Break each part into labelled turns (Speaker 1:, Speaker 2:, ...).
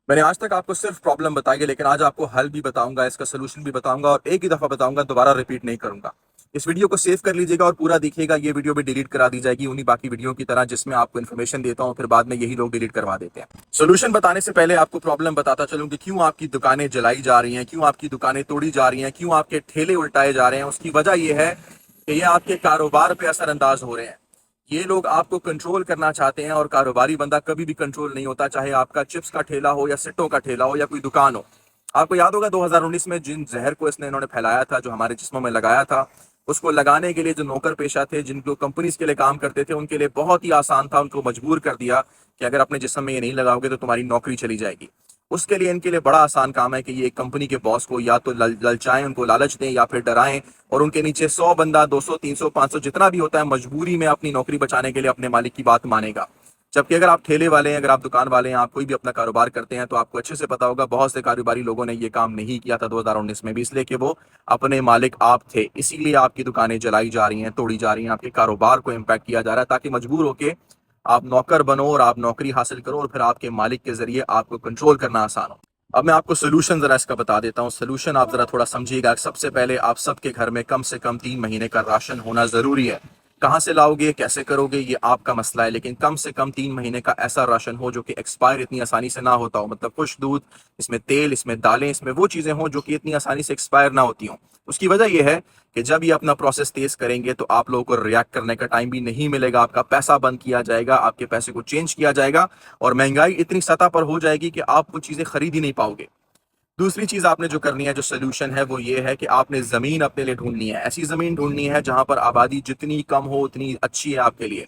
Speaker 1: मैंने आज तक आपको सिर्फ प्रॉब्लम बताई है, लेकिन आज आपको हल भी बताऊंगा, इसका सोल्यूशन भी बताऊंगा और एक ही दफा बताऊंगा, दोबारा रिपीट नहीं करूंगा। इस वीडियो को सेव कर लीजिएगा और पूरा देखिएगा। ये वीडियो भी डिलीट करा दी जाएगी उन्हीं बाकी वीडियो की तरह जिसमें आपको इन्फॉर्मेशन देता हूं, फिर बाद में यही लोग डिलीट करवा देते हैं। सोल्यूशन बताने से पहले आपको प्रॉब्लम बताता चलूं कि क्यों आपकी दुकानें जलाई जा रही हैं, क्यों आपकी दुकानें तोड़ी जा रही हैं, क्यों आपके ठेले उल्टाए जा रहे हैं। उसकी वजह यह है कि ये आपके कारोबार पे असरअंदाज हो रहे हैं। ये लोग आपको कंट्रोल करना चाहते हैं और कारोबारी बंदा कभी भी कंट्रोल नहीं होता, चाहे आपका चिप्स का ठेला हो या सिट्टों का ठेला हो या कोई दुकान हो। आपको याद होगा 2019 में जिन जहर को इन्होंने फैलाया था, जो हमारे जिस्मों में लगाया था, उसको लगाने के लिए जो नौकर पेशा थे, जिनको कंपनीज के लिए काम करते थे, उनके लिए बहुत ही आसान था। उनको मजबूर कर दिया कि अगर अपने जिस्म में ये नहीं लगाओगे तो तुम्हारी नौकरी चली जाएगी। उसके लिए इनके लिए बड़ा आसान काम है कि ये कंपनी के बॉस को या तो ललचाएं, उनको लालच दें या फिर डराएं, और उनके नीचे 100 बंदा, 200, 300, 500 जितना भी होता है, मजबूरी में अपनी नौकरी बचाने के लिए अपने मालिक की बात मानेगा। जबकि अगर आप ठेले वाले हैं, अगर आप दुकान वाले हैं, आप कोई भी अपना कारोबार करते हैं, तो आपको अच्छे से पता होगा बहुत से कारोबारी लोगों ने ये काम नहीं किया था 2019 में भी, इसलिए कि वो अपने मालिक आप थे। इसीलिए आपकी दुकानें जलाई जा रही हैं, तोड़ी जा रही हैं, आपके कारोबार को इम्पैक्ट किया जा रहा है, ताकि मजबूर होके आप नौकर बनो और आप नौकरी हासिल करो और फिर आपके मालिक के जरिए आपको कंट्रोल करना आसान हो। अब मैं आपको सोल्यूशन जरा इसका बता देता हूँ। सोल्यूशन आप जरा थोड़ा समझिएगा। सबसे पहले आप सबके घर में कम से कम 3 महीने का राशन होना जरूरी है। कहाँ से लाओगे, कैसे करोगे, ये आपका मसला है, लेकिन कम से कम 3 महीने का ऐसा राशन हो जो कि एक्सपायर इतनी आसानी से ना होता हो। मतलब कुछ दूध, इसमें तेल, इसमें दालें, इसमें वो चीजें हों जो कि इतनी आसानी से एक्सपायर ना होती हों। उसकी वजह यह है कि जब ये अपना प्रोसेस तेज करेंगे तो आप लोगों को रिएक्ट करने का टाइम भी नहीं मिलेगा, आपका पैसा बंद किया जाएगा, आपके पैसे को चेंज किया जाएगा और महंगाई इतनी सतह पर हो जाएगी कि आप वो चीजें खरीद ही नहीं पाओगे। दूसरी चीज आपने जो करनी है, जो सोल्यूशन है, वो ये है कि आपने जमीन अपने लिए ढूंढनी है। ऐसी जमीन ढूंढनी है जहां पर आबादी जितनी कम हो उतनी अच्छी है आपके लिए।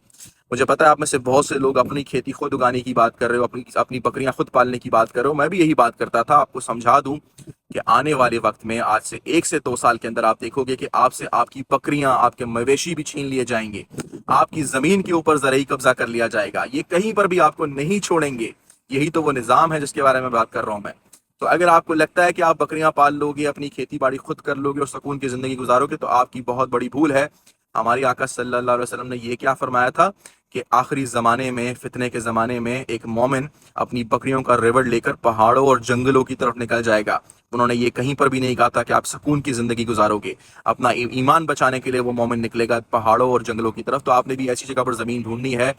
Speaker 1: मुझे पता है आप में से बहुत से लोग अपनी खेती खुद उगाने की बात कर रहे हो, अपनी अपनी बकरियां खुद पालने की बात कर रहे हो। मैं भी यही बात करता था। आपको समझा दूं कि आने वाले वक्त में, आज से 1 से 2 साल के अंदर, आप देखोगे कि आपसे आपकी बकरियां, आपके मवेशी भी छीन लिए जाएंगे। आपकी जमीन के ऊपर जरिए कब्जा कर लिया जाएगा। ये कहीं पर भी आपको नहीं छोड़ेंगे। यही तो वो निजाम है जिसके बारे में बात कर रहा हूं मैं। तो अगर आपको लगता है कि आप बकरियां पाल लोगे, अपनी खेती बाड़ी खुद कर लोगे और सुकून की जिंदगी गुजारोगे, तो आपकी बहुत बड़ी भूल है। हमारी आका सल्लल्लाहु अलैहि वसल्लम ने ये क्या फरमाया था कि आखिरी जमाने में, फितने के जमाने में, एक मोमिन अपनी बकरियों का रिवड़ लेकर पहाड़ों और जंगलों की तरफ निकल जाएगा। उन्होंने ये कहीं पर भी नहीं कहा था कि आप सुकून की जिंदगी गुजारोगे। अपना ईमान बचाने के लिए वो मोमिन निकलेगा पहाड़ों और जंगलों की तरफ। तो आपने भी ऐसी जगह पर जमीन ढूंढनी है,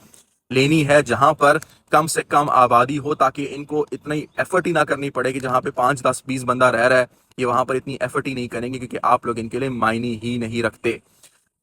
Speaker 1: लेनी है, जहां पर कम से कम आबादी हो, ताकि इनको इतनी एफर्ट ही ना करनी पड़े कि जहां पे 5, 10, 20 बंदा रह रहा है, ये वहां पर इतनी एफर्ट ही नहीं करेंगे क्योंकि आप लोग इनके लिए मायने ही नहीं रखते।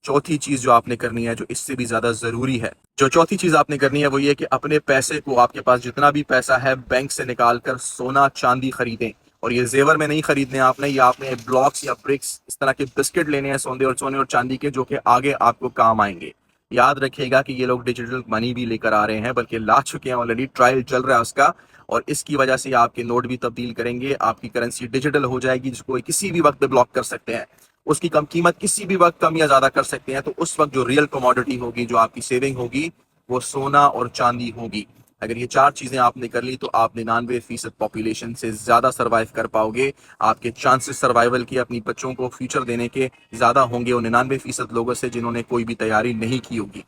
Speaker 1: चौथी चीज जो आपने करनी है, जो इससे भी ज्यादा जरूरी है, जो चौथी चीज आपने करनी है, वो ये कि अपने पैसे को, आपके पास जितना भी पैसा है, बैंक से निकाल कर सोना चांदी खरीदें। और ये जेवर में नहीं खरीदने आपने, या आपने ब्लॉक्स या ब्रिक्स, इस तरह के बिस्किट लेने हैं सोने और चांदी के, जो कि आगे आपको काम आएंगे। याद रखिएगा कि ये लोग डिजिटल मनी भी लेकर आ रहे हैं, बल्कि ला चुके हैं, ऑलरेडी ट्रायल चल रहा है उसका। और इसकी वजह से आपके नोट भी तब्दील करेंगे, आपकी करेंसी डिजिटल हो जाएगी, जिसको किसी भी वक्त ब्लॉक कर सकते हैं। उसकी कम कीमत किसी भी वक्त कम या ज्यादा कर सकते हैं। तो उस वक्त जो रियल कमोडिटी होगी, जो आपकी सेविंग होगी, वो सोना और चांदी होगी। अगर ये 4 चीजें आपने कर ली तो आप 99% पॉपुलेशन से ज्यादा सर्वाइव कर पाओगे। आपके चांसेस सर्वाइवल के, अपनी बच्चों को फ्यूचर देने के, ज्यादा होंगे उन 99% लोगों से जिन्होंने कोई भी तैयारी नहीं की होगी।